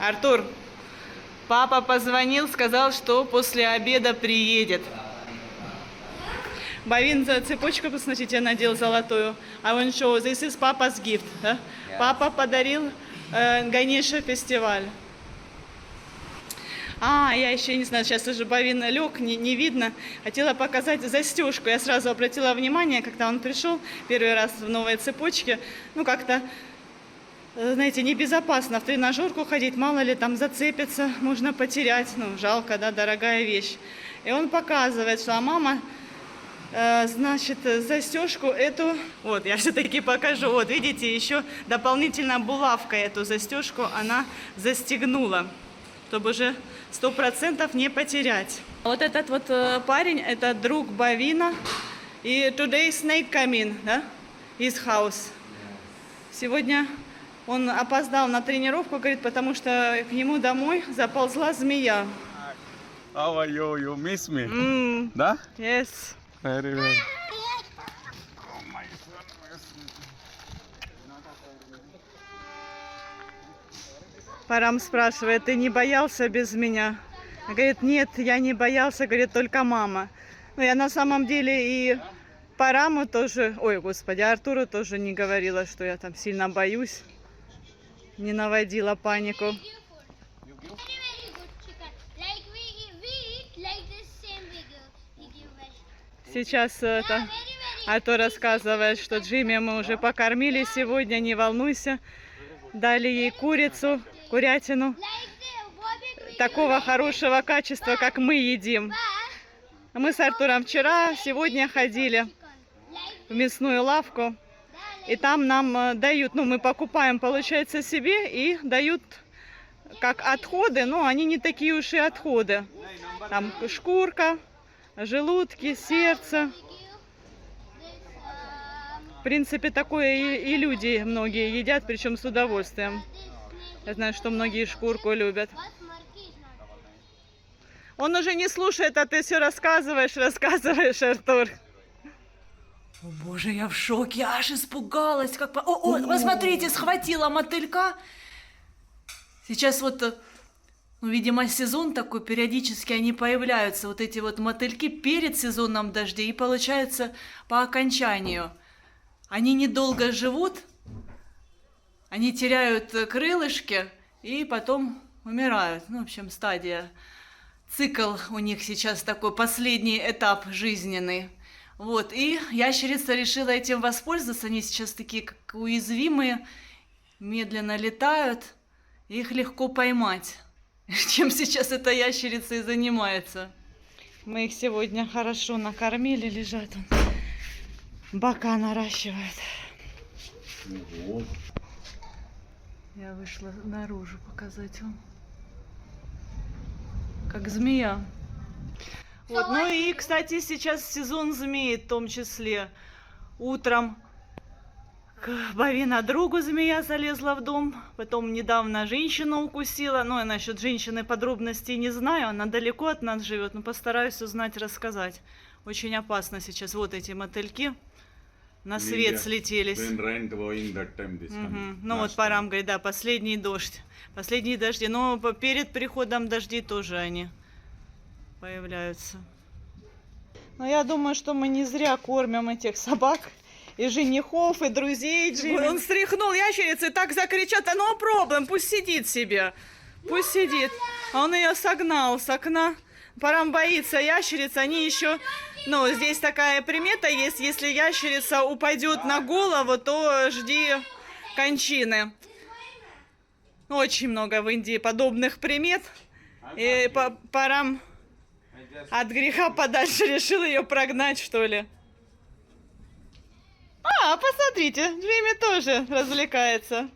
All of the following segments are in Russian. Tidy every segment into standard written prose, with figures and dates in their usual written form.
Артур, папа позвонил, сказал, что после обеда приедет. Бавин за цепочку, посмотрите, надел золотую. I want to show, this is Papa's gift. Да? Yes. Папа подарил Ганеша фестиваль. Я еще не знаю, сейчас уже Бавин лег, не видно. Хотела показать застежку. Я сразу обратила внимание, когда он пришел первый раз в новой цепочке. Ну, как-то, знаете, небезопасно в тренажерку ходить. Мало ли там зацепится, можно потерять. Ну, жалко, да, дорогая вещь. И он показывает, что мама, значит, застежку эту, вот, я все-таки покажу. Вот, видите, еще дополнительно булавкой эту застежку она застегнула, чтобы уже 100% не потерять. Вот этот вот парень, это друг Бавина. И today snake coming, да? His house. Сегодня он опоздал на тренировку, говорит, потому что к нему домой заползла змея. How are you? You miss me? Да? Yes. Very well. Парам спрашивает, ты не боялся без меня? Говорит, нет, я не боялся, говорит, только мама. Ну, я на самом деле и Параму тоже, ой, господи, Артуру тоже не говорила, что я там сильно боюсь. Не наводила панику. Сейчас это Артур рассказывает, что Джимми мы уже покормили сегодня, не волнуйся. Дали ей курицу, курятину, такого хорошего качества, как мы едим. Мы с Артуром вчера, сегодня ходили в мясную лавку, и там нам дают, ну, мы покупаем, получается, себе, и дают как отходы, но они не такие уж и отходы. Там шкурка, желудки, сердце. В принципе, такое и люди многие едят, причем с удовольствием. Я знаю, что многие шкурку любят. Он уже не слушает, а ты все рассказываешь, Артур. О боже, я в шоке, аж испугалась. Как... посмотрите, схватила мотылька. Сейчас вот, ну, видимо, сезон такой, периодически они появляются, вот эти вот мотыльки перед сезоном дождей. И получается, по окончанию они недолго живут, они теряют крылышки и потом умирают. Ну, в общем, стадия, цикл у них сейчас такой, последний этап жизненный. Вот, и ящерица решила этим воспользоваться. Они сейчас такие как уязвимые, медленно летают, их легко поймать. Чем сейчас эта ящерица и занимается. Мы их сегодня хорошо накормили, лежат он. Бока наращивает. Вот. Я вышла наружу показать вам. Как змея. Вот, ну и, кстати, сейчас сезон змеи, в том числе. Утром к Бавина другу змея залезла в дом. Потом недавно женщину укусила. Ну, я насчет женщины подробностей не знаю. Она далеко от нас живет, но постараюсь узнать, рассказать. Очень опасно сейчас. Вот эти мотыльки на свет слетелись. Ну вот Парам говорит, да, последний дождь. Последние дожди. Но перед приходом дождей тоже они появляются. Но я думаю, что мы не зря кормим этих собак. И женихов, и друзей Джимми. Он стряхнул ящерицу и так закричат, no problem, пусть сидит себе. Пусть сидит. А он ее согнал с окна. Парам боится ящериц, они еще... Ну, здесь такая примета есть, если ящерица упадет на голову, то жди кончины. Очень много в Индии подобных примет. И Парам от греха подальше решил ее прогнать, что ли. Посмотрите, Джимми тоже развлекается.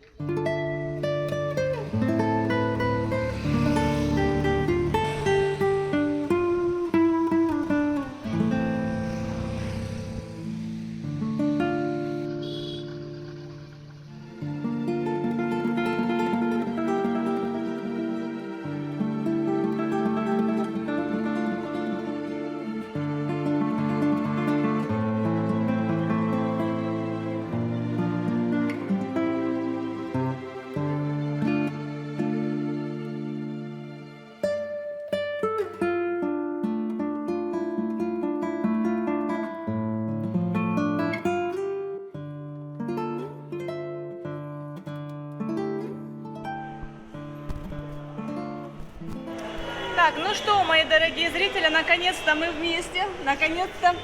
Так, ну что, мои дорогие зрители, наконец-то мы вместе. Наконец-то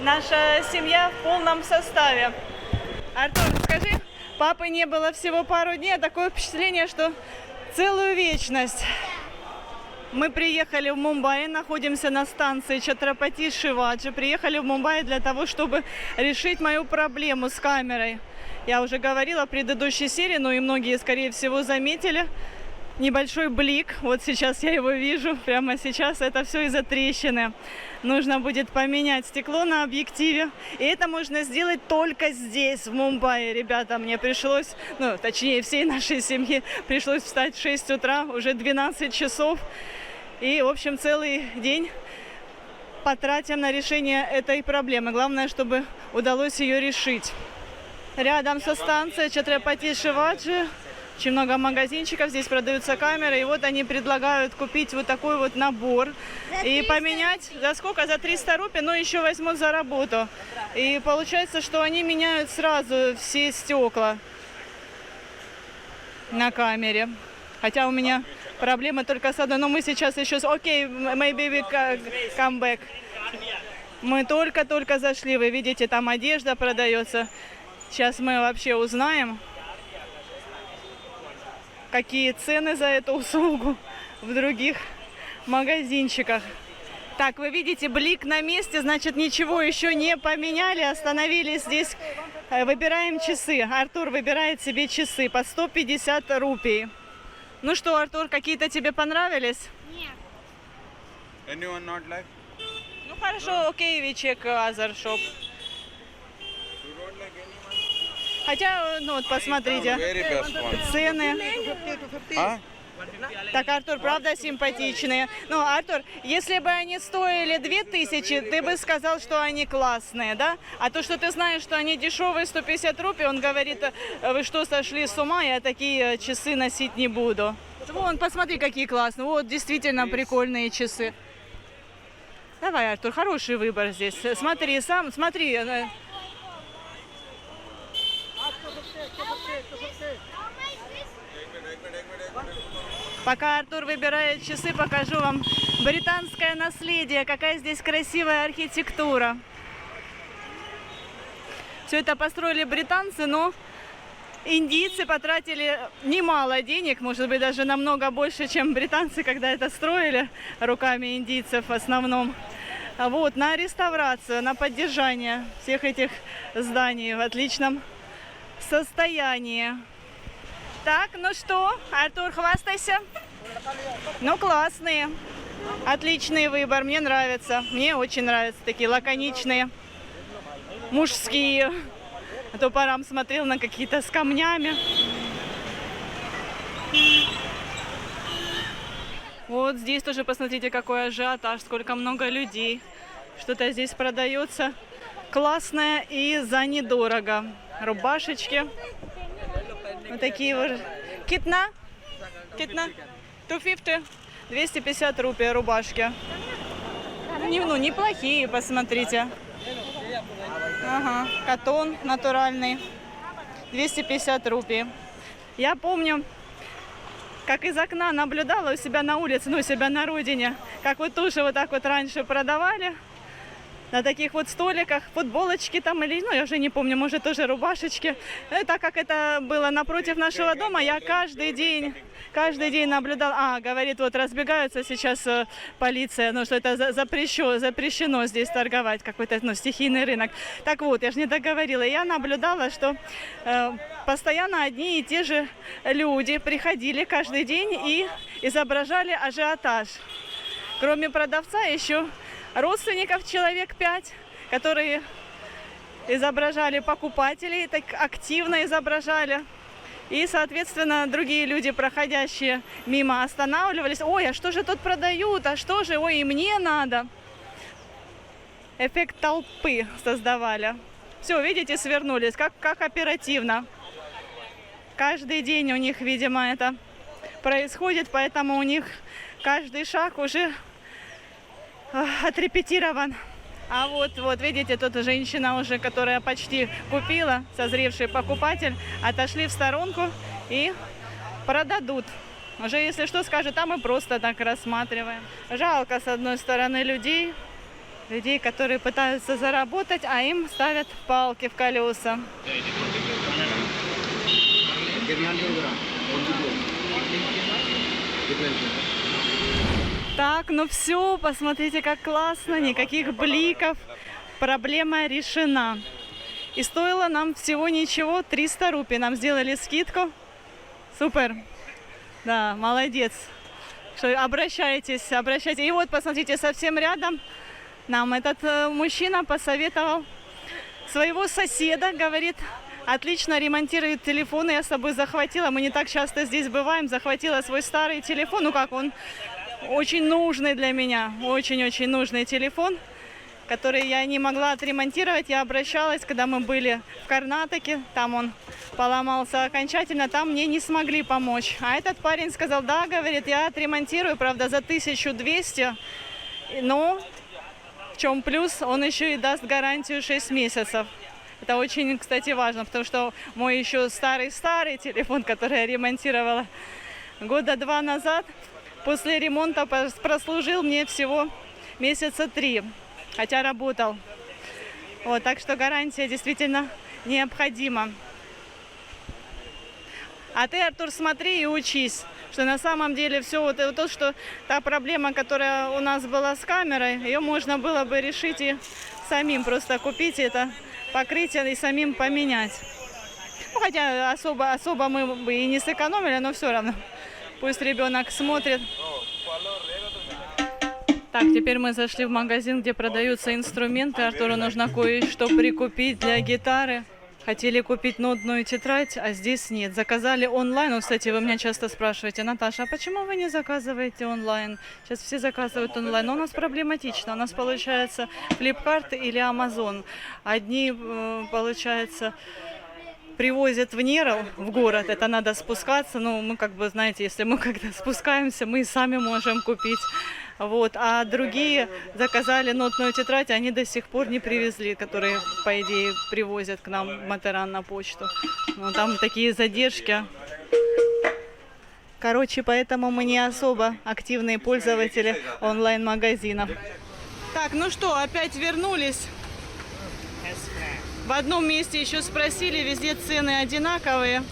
наша семья в полном составе. Артур, скажи, папы не было всего пару дней, а такое впечатление, что целую вечность. Мы приехали в Мумбаи, находимся на станции Чатрапати Шиваджи. Приехали в Мумбаи для того, чтобы решить мою проблему с камерой. Я уже говорила в предыдущей серии, но и многие, скорее всего, заметили небольшой блик. Вот сейчас я его вижу, прямо сейчас. Это все из-за трещины. Нужно будет поменять стекло на объективе. И это можно сделать только здесь, в Мумбаи. Ребята, мне пришлось, ну, точнее, всей нашей семье пришлось встать в 6 утра, уже 12 часов. И, в общем, целый день потратим на решение этой проблемы. Главное, чтобы удалось ее решить. Рядом со станцией Чатрапати Шиваджи очень много магазинчиков, здесь продаются камеры. И вот они предлагают купить вот такой вот набор и поменять. За сколько? За 300 рупий, но еще возьмут за работу. И получается, что они меняют сразу все стекла на камере. Хотя у меня проблема только с одной. Но мы сейчас еще... Окей, maybe we come back. Мы только-только зашли. Вы видите, там одежда продается. Сейчас мы вообще узнаем, какие цены за эту услугу в других магазинчиках. Так, вы видите, блик на месте, значит, ничего еще не поменяли. Остановились здесь. Выбираем часы. Артур выбирает себе часы по 150 рупий. Ну что, Артур, какие-то тебе понравились? Нет. Anyone not like? Ну хорошо, окей, we check other shop. You don't like anyone? Хотя, ну вот посмотрите, Very best one. цены. А? Так, Артур, правда симпатичные. Ну, Артур, если бы они стоили 2000, ты бы сказал, что они классные, да? А то, что ты знаешь, что они дешевые, 150 рупий, он говорит, вы что, сошли с ума, я такие часы носить не буду. Вон, посмотри, какие классные. Вот, действительно прикольные часы. Давай, Артур, хороший выбор здесь. Смотри, сам, смотри. Пока Артур выбирает часы, покажу вам британское наследие. Какая здесь красивая архитектура. Все это построили британцы, но индийцы потратили немало денег, может быть, даже намного больше, чем британцы, когда это строили руками индийцев в основном. Вот, на реставрацию, на поддержание всех этих зданий в отличном состоянии. Так, ну что, Артур, хвастайся. Ну, классные. Отличный выбор, мне нравится. Мне очень нравятся такие лаконичные, мужские. А то парам смотрел на какие-то с камнями. Вот здесь тоже посмотрите, какой ажиотаж, сколько много людей. Что-то здесь продается классное и за недорого. Рубашечки. Вот такие вот. Китна? Китна? 250? 250 рупий рубашки. Ну, неплохие, посмотрите. Ага, катон натуральный. 250 рупий. Я помню, как из окна наблюдала у себя на улице, ну, у себя на родине, как вот тоже вот так вот раньше продавали. На таких вот столиках, футболочки там или, ну, я уже не помню, может, тоже рубашечки. Так как это было напротив нашего дома, я каждый день наблюдала. Говорит, вот разбегаются сейчас полиция, ну, что это запрещено здесь торговать, какой-то, ну, стихийный рынок. Так вот, я же не договорила. Я наблюдала, что постоянно одни и те же люди приходили каждый день и изображали ажиотаж. Кроме продавца еще родственников человек 5, которые изображали покупателей, так активно изображали. И, соответственно, другие люди, проходящие мимо, останавливались. Ой, а что же тут продают? А что же? Ой, и мне надо. Эффект толпы создавали. Все, видите, свернулись. Как оперативно. Каждый день у них, видимо, это происходит, поэтому у них каждый шаг уже отрепетирован. А вот, видите, тут женщина уже, которая почти купила, созревший покупатель, отошли в сторонку и продадут Уже если что скажет, а мы просто так рассматриваем. Жалко, с одной стороны, людей, которые пытаются заработать, а им ставят палки в колеса. Так, ну все, посмотрите, как классно, никаких бликов, проблема решена. И стоило нам всего ничего, 300 рупий, нам сделали скидку. Супер, да, молодец. Что, обращайтесь. И вот, посмотрите, совсем рядом нам этот мужчина посоветовал своего соседа, говорит, отлично ремонтирует телефоны, я с собой захватила, мы не так часто здесь бываем, захватила свой старый телефон, ну как он, очень нужный для меня, очень-очень нужный телефон, который я не могла отремонтировать. Я обращалась, когда мы были в Карнатаке, там он поломался окончательно, там мне не смогли помочь. А этот парень сказал, да, говорит, я отремонтирую, правда, за 1200, но в чем плюс, он еще и даст гарантию 6 месяцев. Это очень, кстати, важно, потому что мой еще старый телефон, который я ремонтировала года 2 назад, после ремонта прослужил мне всего месяца 3, хотя работал. Вот, так что гарантия действительно необходима. А ты, Артур, смотри и учись, что на самом деле все вот то, что та проблема, которая у нас была с камерой, ее можно было бы решить и самим просто купить это покрытие и самим поменять. Ну, хотя особо мы бы и не сэкономили, но все равно. Пусть ребенок смотрит. Так, теперь мы зашли в магазин, где продаются инструменты. Артуру нужно кое-что прикупить для гитары. Хотели купить нотную тетрадь, а здесь нет. Заказали онлайн. Ну, кстати, вы меня часто спрашиваете, Наташа, а почему вы не заказываете онлайн? Сейчас все заказывают онлайн. Но у нас проблематично. У нас получается Flipkart или Amazon. Одни, получается, привозят в Нерл, в город. Это надо спускаться. Ну, мы как бы, знаете, если мы когда спускаемся, мы и сами можем купить. Вот. А другие заказали нотную тетрадь, они до сих пор не привезли, которые, по идее, привозят к нам в Матеран на почту. Но там такие задержки. Короче, поэтому мы не особо активные пользователи онлайн-магазинов. Так, ну что, опять вернулись. В одном месте еще спросили, везде цены одинаковые.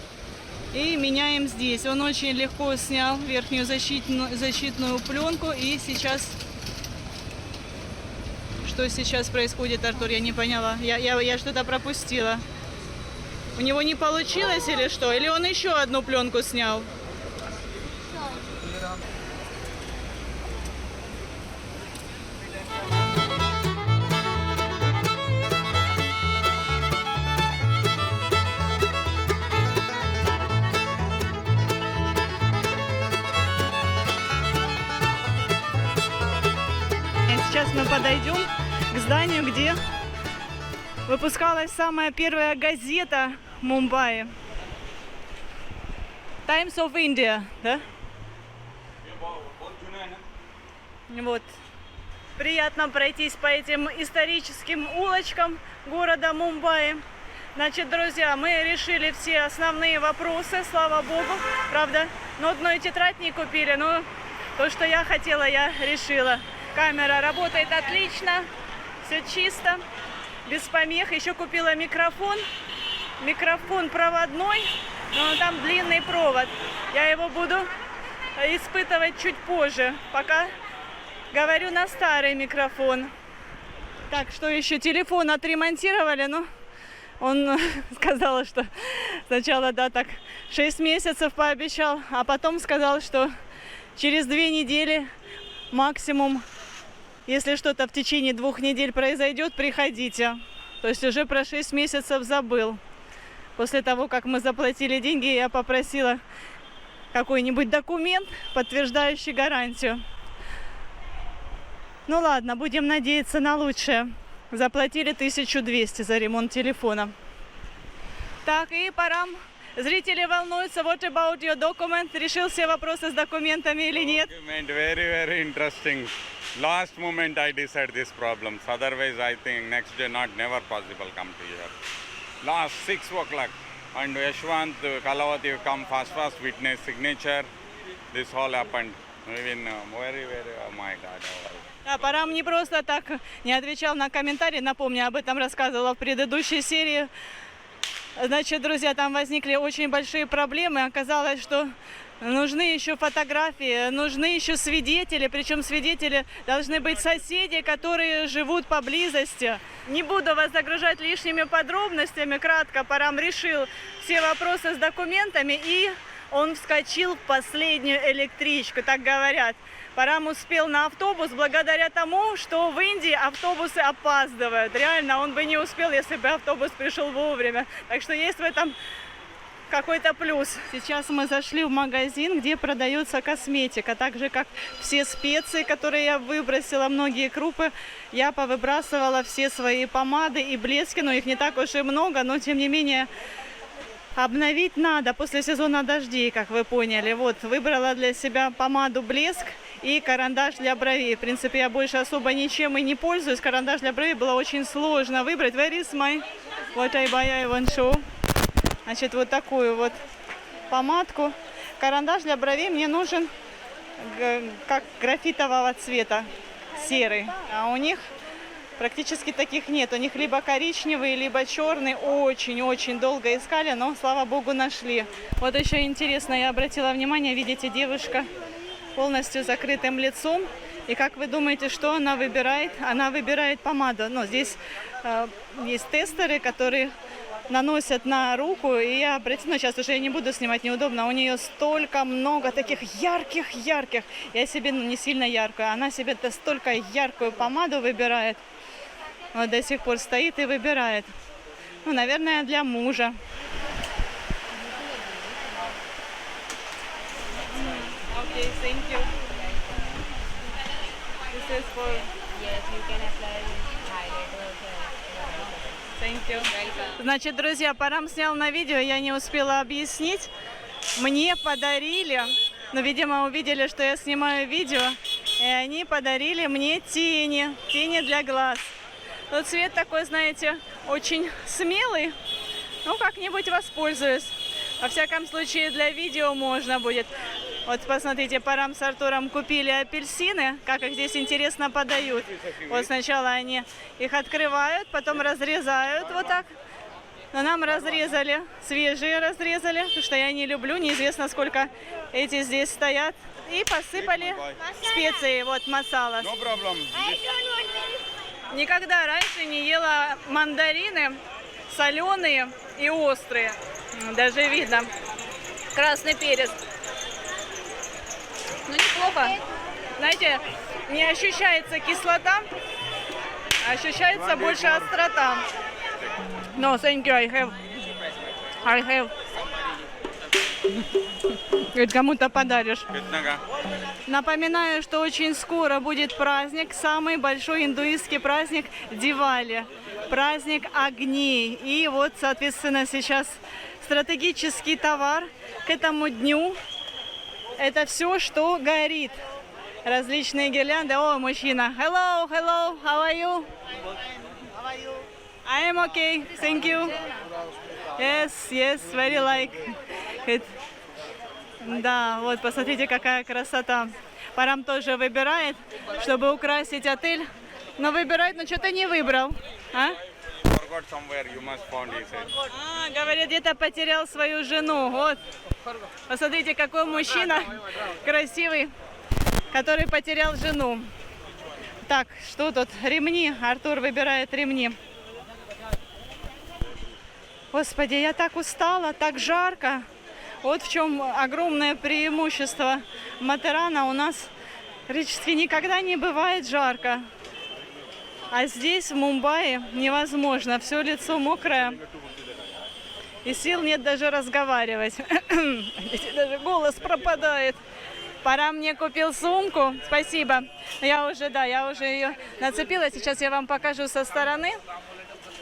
И меняем здесь. Он очень легко снял верхнюю защитную пленку. И сейчас... Что сейчас происходит, Артур? Я не поняла. Я что-то пропустила. У него не получилось или что? Или он еще одну пленку снял? Сейчас мы подойдем к зданию, где выпускалась самая первая газета Мумбаи. Times of India, да? Вот. Приятно пройтись по этим историческим улочкам города Мумбаи. Значит, друзья, мы решили все основные вопросы, слава богу. Правда, нотную тетрадь не купили, но то, что я хотела, я решила. Камера работает отлично, все чисто, без помех. Еще купила микрофон. Микрофон проводной, но там длинный провод. Я его буду испытывать чуть позже. Пока говорю на старый микрофон. Так, что еще? Телефон отремонтировали, но он сказал, что сначала, да, так 6 месяцев пообещал, а потом сказал, что через 2 недели максимум, если что-то в течение 2 недель произойдет, приходите. То есть уже про 6 месяцев забыл. После того, как мы заплатили деньги, я попросила какой-нибудь документ, подтверждающий гарантию. Ну ладно, будем надеяться на лучшее. Заплатили 1200 за ремонт телефона. Так, и пора. Зрители волнуются. What about your document? Решил все вопросы с документами или нет? Document very interesting. Last moment I decided this problems. Otherwise, I think next day never possible come to here. Last 6 o'clock and Yashwant Kalavati come fast witness signature. this all happened. Even very, oh my God. Да, Парам не просто так не отвечал на комментарии, напомню, об этом рассказывала в предыдущей серии. Значит, друзья, там возникли очень большие проблемы. Оказалось, что нужны еще фотографии, нужны еще свидетели. Причем свидетели должны быть соседи, которые живут поблизости. Не буду вас загружать лишними подробностями. Кратко, Парам решил все вопросы с документами, и он вскочил в последнюю электричку, так говорят. Парам успел на автобус благодаря тому, что в Индии автобусы опаздывают. Реально, он бы не успел, если бы автобус пришел вовремя. Так что есть в этом какой-то плюс. Сейчас мы зашли в магазин, где продается косметика. Так же, как все специи, которые я выбросила, многие крупы, я повыбрасывала все свои помады и блески. Но их не так уж и много, но тем не менее обновить надо после сезона дождей, как вы поняли. Вот, выбрала для себя помаду «Блеск» и карандаш для бровей. В принципе, я больше особо ничем и не пользуюсь. Карандаш для бровей было очень сложно выбрать. Where is my... What I buy, I want show. Значит, вот такую вот помадку. Карандаш для бровей мне нужен как графитового цвета, серый. А у них практически таких нет. У них либо коричневый, либо черный. Очень-очень долго искали, но, слава богу, нашли. Вот еще интересно, я обратила внимание, видите, девушка полностью закрытым лицом. И как вы думаете, что она выбирает? Она выбирает помаду. Ну, здесь есть тестеры, которые наносят на руку. И я обратила, сейчас уже я не буду снимать, неудобно. У нее столько много таких ярких. Я себе не сильно яркую. Она себе столько яркую помаду выбирает. Вот до сих пор стоит и выбирает. Ну, наверное, для мужа. Okay, thank you. This is for... Yes, you can apply highlighter. Thank you. Значит, друзья, Парам снял на видео, я не успела объяснить. Мне подарили, но, видимо, увидели, что я снимаю видео, и они подарили мне тени для глаз. Тут цвет такой, знаете, очень смелый. Ну, как-нибудь воспользуюсь. Во всяком случае, для видео можно будет. Вот посмотрите, Парам с Артуром купили апельсины, как их здесь интересно подают. Вот сначала они их открывают, потом разрезают вот так. Но нам разрезали, свежие разрезали, потому что я не люблю, неизвестно сколько эти здесь стоят. И посыпали специи, вот масала. No problem. Никогда раньше не ела мандарины соленые и острые. Даже видно. Красный перец. Ну, неплохо. Знаете, не ощущается кислота, а ощущается больше острота. No, thank you, I have. Говорит, кому-то подаришь. Напоминаю, что очень скоро будет праздник, самый большой индуистский праздник Дивали, праздник огней. И вот, соответственно, сейчас стратегический товар к этому дню – это все, что горит. Различные гирлянды. О, мужчина. Hello, how are you? I am okay, thank you. Yes, very like it. Да, вот посмотрите, какая красота. Парам тоже выбирает, чтобы украсить отель. Но выбирает, но что-то не выбрал. А? Говорит, где-то потерял свою жену. Вот. Посмотрите, какой мужчина красивый, который потерял жену. Так, что тут? Ремни. Артур выбирает ремни. Господи, я так устала, так жарко. Вот в чем огромное преимущество Матерана. У нас в Рижске никогда не бывает жарко. А здесь, в Мумбаи, невозможно. Все лицо мокрое. И сил нет даже разговаривать. Даже голос пропадает. Парам мне купил сумку. Спасибо. Я уже ее нацепила. Сейчас я вам покажу со стороны.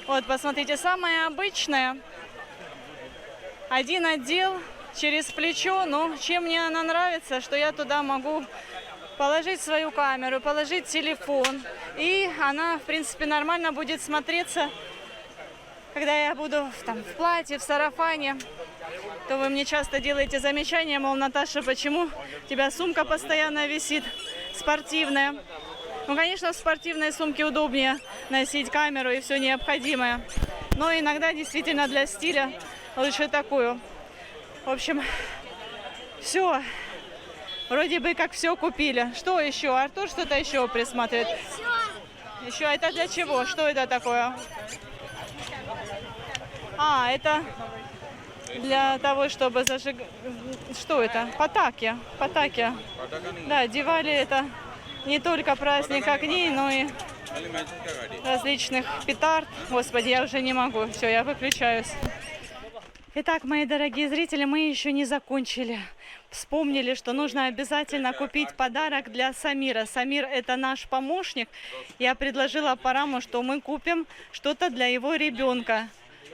Вот, посмотрите, самое обычное. Один отдел через плечо. Но чем мне она нравится, что я туда могу положить свою камеру, положить телефон. И она, в принципе, нормально будет смотреться, когда я буду там, в платье, в сарафане. то вы мне часто делаете замечания, мол, Наташа, почему у тебя сумка постоянно висит, спортивная. Ну, конечно, в спортивной сумке удобнее носить камеру и все необходимое. Но иногда действительно для стиля лучше такую. В общем, все. Вроде бы как все купили. Что еще? Артур что-то еще присматривает. Еще это для чего? Что это такое? А, это для того, чтобы зажигать... Что это? Патаки. Патаки. Да, Дивали это не только праздник огней, но и различных петард. Господи, я уже не могу. Все, я выключаюсь. Итак, мои дорогие зрители, мы еще не закончили. Вспомнили, что нужно обязательно купить подарок для Самира. Самир – это наш помощник. Я предложила Параму, что мы купим что-то для его ребенка.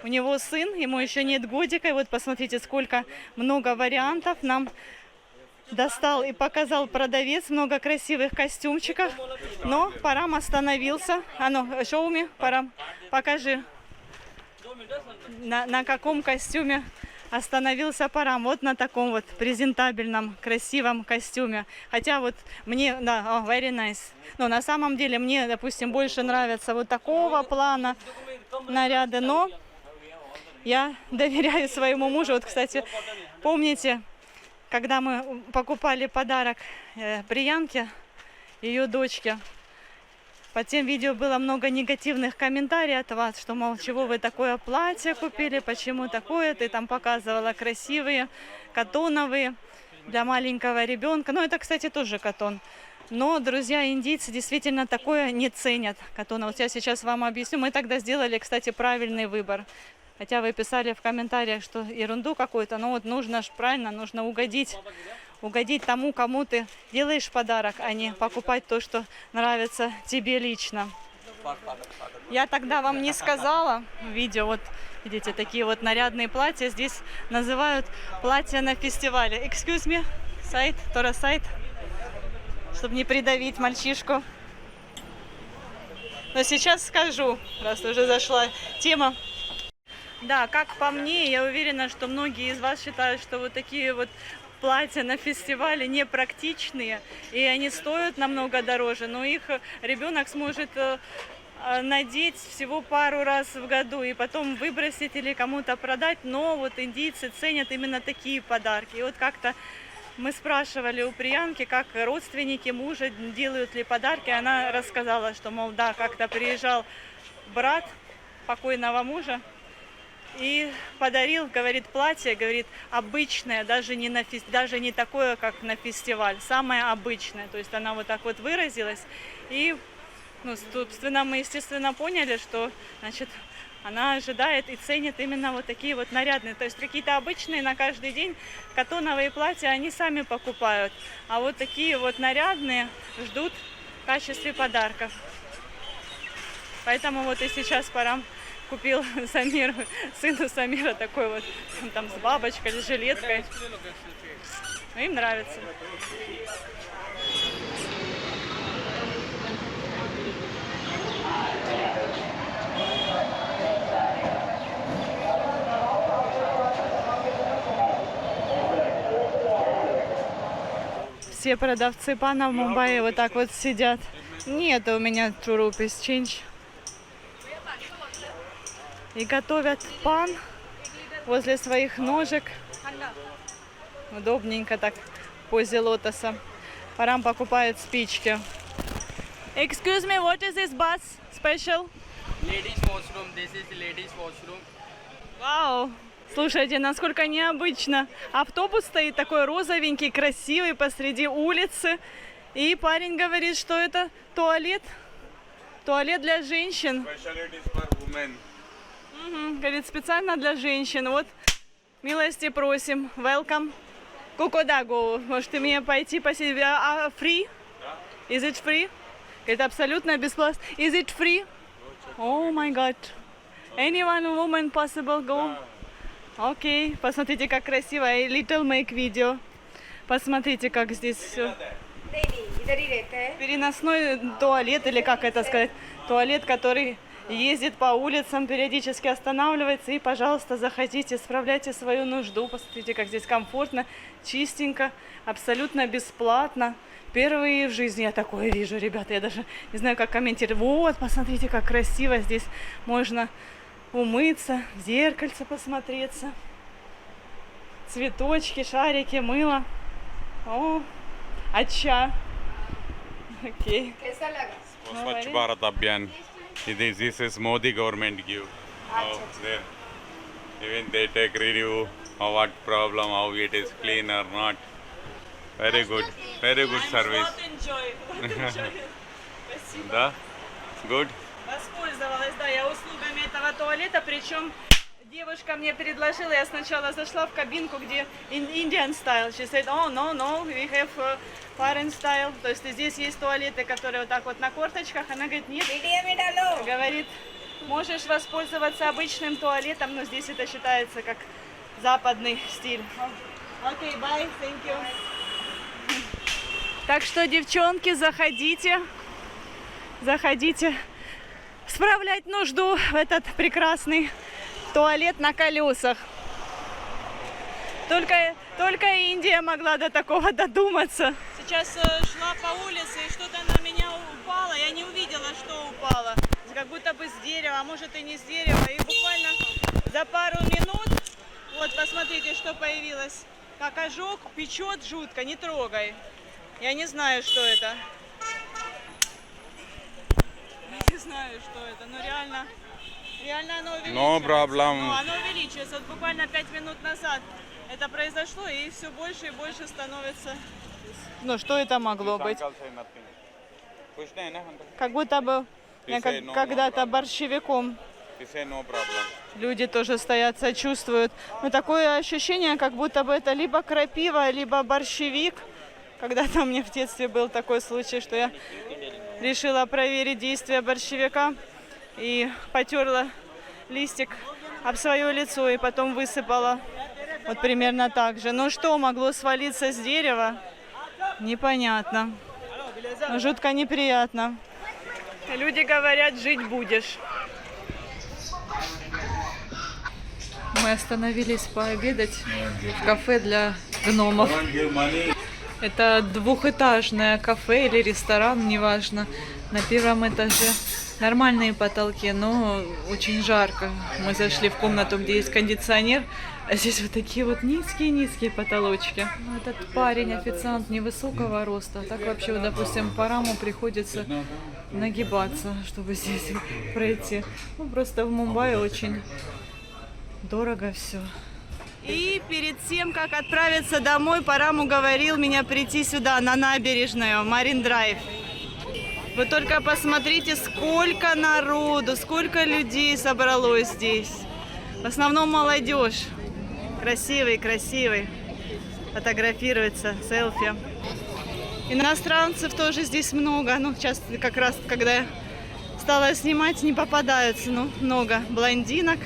У него сын, ему еще нет годика. И вот посмотрите, сколько много вариантов нам достал и показал продавец. Много красивых костюмчиков. Но Парам остановился. А ну, show me, Парам, покажи. На каком костюме остановился Парам? Вот на таком вот презентабельном, красивом костюме. Хотя вот мне, да, very nice. Но на самом деле мне, допустим, больше нравятся вот такого плана наряды. Но я доверяю своему мужу. Вот, кстати, помните, когда мы покупали подарок Приянке, ее дочке, под тем видео было много негативных комментариев от вас, что, мол, чего вы такое платье купили, почему такое, ты там показывала красивые, катоновые для маленького ребенка. Ну, это, кстати, тоже катон. Но, друзья, индийцы действительно такое не ценят, катона. Вот я сейчас вам объясню. Мы тогда сделали, кстати, правильный выбор. Хотя вы писали в комментариях, что ерунду какую-то, но вот нужно ж правильно, нужно угодить тому, кому ты делаешь подарок, а не покупать то, что нравится тебе лично. Я тогда вам не сказала в видео, вот видите, такие вот нарядные платья здесь называют платья на фестивале. Excuse me, сайт, Тора сайт, чтобы не придавить мальчишку. Но сейчас скажу, раз уже зашла тема. Да, как по мне, я уверена, что многие из вас считают, что вот такие вот платья на фестивале непрактичные, и они стоят намного дороже, но их ребенок сможет надеть всего пару раз в году и потом выбросить или кому-то продать. Но вот индийцы ценят именно такие подарки. И вот как-то мы спрашивали у Приянки, как родственники мужа делают ли подарки. Она рассказала, что, мол, да, как-то приезжал брат покойного мужа и подарил, говорит, платье, говорит, обычное, даже не такое, как на фестиваль, самое обычное. То есть она вот так вот выразилась. И, ну, собственно, мы, естественно, поняли, что, значит, она ожидает и ценит именно вот такие вот нарядные. То есть какие-то обычные на каждый день катоновые платья они сами покупают. А вот такие вот нарядные ждут в качестве подарков. Поэтому вот и сейчас пора. Купил Самиру, сыну Самира такой вот, там с бабочкой, с жилеткой. Но им нравится. Все продавцы пана в Мумбаи вот так вот сидят. Нет у меня two rupees change. И готовят пан возле своих ножек. Удобненько так в позе лотоса. Парам покупает спички. Excuse me, what is this bus special? Ladies washroom. This is ladies washroom. Вау! Слушайте, насколько необычно. Автобус стоит такой розовенький, красивый посреди улицы. И парень говорит, что это туалет. Туалет для женщин. Угу, говорит, специально для женщин. Вот, милости просим. Welcome. Куда go? Можете мне пойти посидеть? Free? Is it free? Говорит, абсолютно бесплатно. Is it free? Oh my God. Anyone, woman possible go? Окей. Посмотрите, как красиво. Little make video. Посмотрите, как здесь все. Переносной туалет, или как это сказать? Туалет, который ездит по улицам, периодически останавливается. И, пожалуйста, заходите, справляйте свою нужду. Посмотрите, как здесь комфортно, чистенько, абсолютно бесплатно. Впервые в жизни я такое вижу, ребята. Я даже не знаю, как комментировать. Вот, посмотрите, как красиво здесь можно умыться, в зеркальце посмотреться. Цветочки, шарики, мыло. О, ача. Окей. Swachh Bharat Abhiyan. This is Modi government give. Even they take review of what problem, how it is clean or not. Very good service. Да? Good? Воспользовалась, да, я услугами этого туалета, причем девушка мне предложила, я сначала зашла в кабинку, где Indian style. She said, oh, no, we have foreign style. То есть здесь есть туалеты, которые вот так вот на корточках. Она говорит, нет. Говорит, можешь воспользоваться обычным туалетом, но здесь это считается как западный стиль. Окей, bye, thank you. Так что, девчонки, заходите справлять нужду в этот прекрасный туалет на колесах. Только Индия могла до такого додуматься. Сейчас шла по улице, и что-то на меня упало. Я не увидела, что упало. Как будто бы с дерева, а может и не с дерева. И буквально за пару минут, вот посмотрите, что появилось. Как ожог, печет жутко, не трогай. Я не знаю, что это. Не знаю, что это, но реально оно увеличивается. No problem. Ну, оно увеличивается. Вот буквально 5 минут назад это произошло, и все больше и больше становится. Ну, что это могло быть? Как будто бы я когда-то борщевиком. Люди тоже стоят, сочувствуют. Но такое ощущение, как будто бы это либо крапива, либо борщевик. Когда-то у меня в детстве был такой случай, что я решила проверить действие борщевика и потерла листик об свое лицо и потом высыпала. Вот примерно так же. Но что могло свалиться с дерева? Непонятно. Жутко неприятно. Люди говорят, жить будешь. Мы остановились пообедать в кафе для гномов. Это двухэтажное кафе или ресторан, неважно. На первом этаже нормальные потолки, но очень жарко. Мы зашли в комнату, где есть кондиционер, а здесь вот такие вот низкие потолочки. Этот парень, официант невысокого роста. Так вообще, вот, допустим, по раму приходится нагибаться, чтобы здесь пройти. Ну, просто в Мумбаи очень дорого все. И перед тем, как отправиться домой, Парам уговорил меня прийти сюда, на набережную, Марин Драйв. Вы только посмотрите, сколько народу, сколько людей собралось здесь. В основном молодежь. Красивый. Фотографируется, селфи. Иностранцев тоже здесь много. Ну, сейчас как раз, когда я стала снимать, не попадаются. Ну, много блондинок.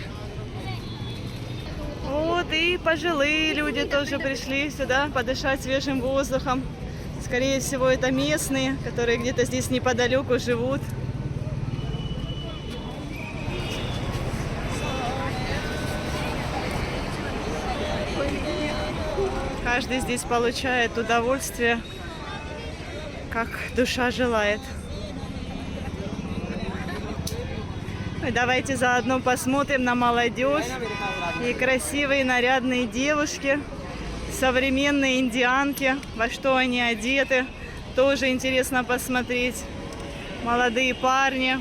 Вот, и пожилые люди тоже пришли сюда подышать свежим воздухом. Скорее всего, это местные, которые где-то здесь неподалеку живут. Каждый здесь получает удовольствие, как душа желает. И давайте заодно посмотрим на молодежь и красивые нарядные девушки, современные индианки, во что они одеты. Тоже интересно посмотреть. Молодые парни.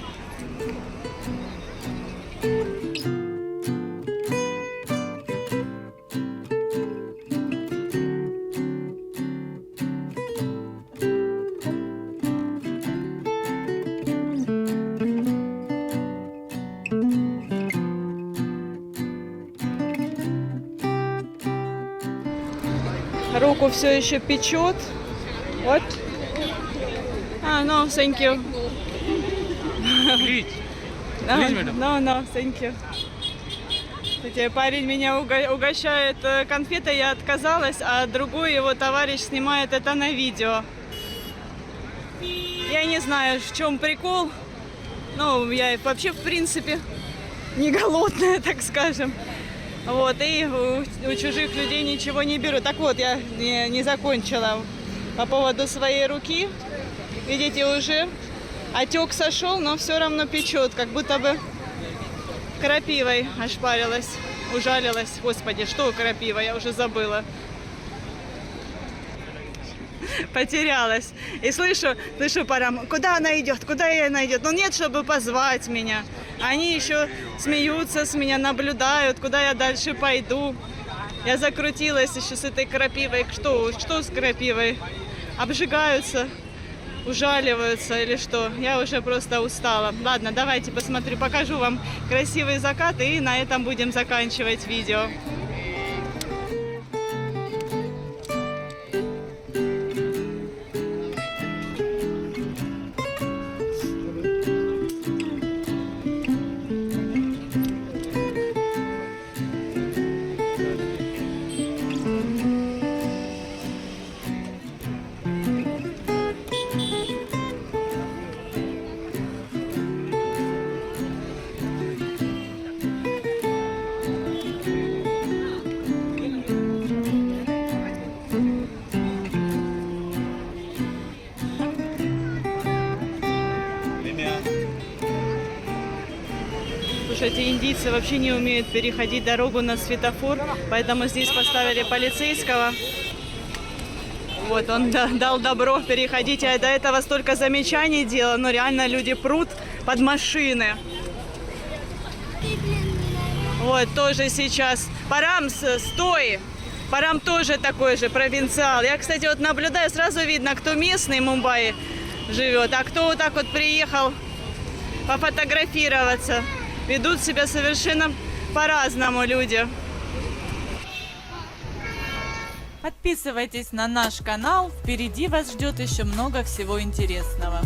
Руку все еще печет. Вот. No, thank you. No, thank you. Кстати, парень меня угощает конфетой, я отказалась, а другой его товарищ снимает это на видео. Я не знаю, в чем прикол. Ну, я вообще, в принципе, не голодная, так скажем. Вот, и у чужих людей ничего не беру. Так вот, я не закончила по поводу своей руки. Видите, уже отек сошел, но все равно печет, как будто бы крапивой ошпарилась, ужалилась. Господи, что крапива, я уже забыла. Потерялась. И слышу парам, куда она идет, она идет. Ну нет, чтобы позвать меня. Они еще смеются с меня, наблюдают, куда я дальше пойду. Я закрутилась еще с этой крапивой. Что с крапивой? Обжигаются, ужаливаются или что? Я уже просто устала. Ладно, давайте посмотрю, покажу вам красивый закат, и на этом будем заканчивать видео. Слушайте, индийцы вообще не умеют переходить дорогу на светофор, поэтому здесь поставили полицейского. Вот, он дал добро переходить, а до этого столько замечаний делал, но реально люди прут под машины. Вот, тоже сейчас. Парам, стой! Парам тоже такой же, провинциал. Я, кстати, вот наблюдаю, сразу видно, кто местный в Мумбаи живет, а кто вот так вот приехал пофотографироваться. Ведут себя совершенно по-разному люди. Подписывайтесь на наш канал, впереди вас ждет еще много всего интересного.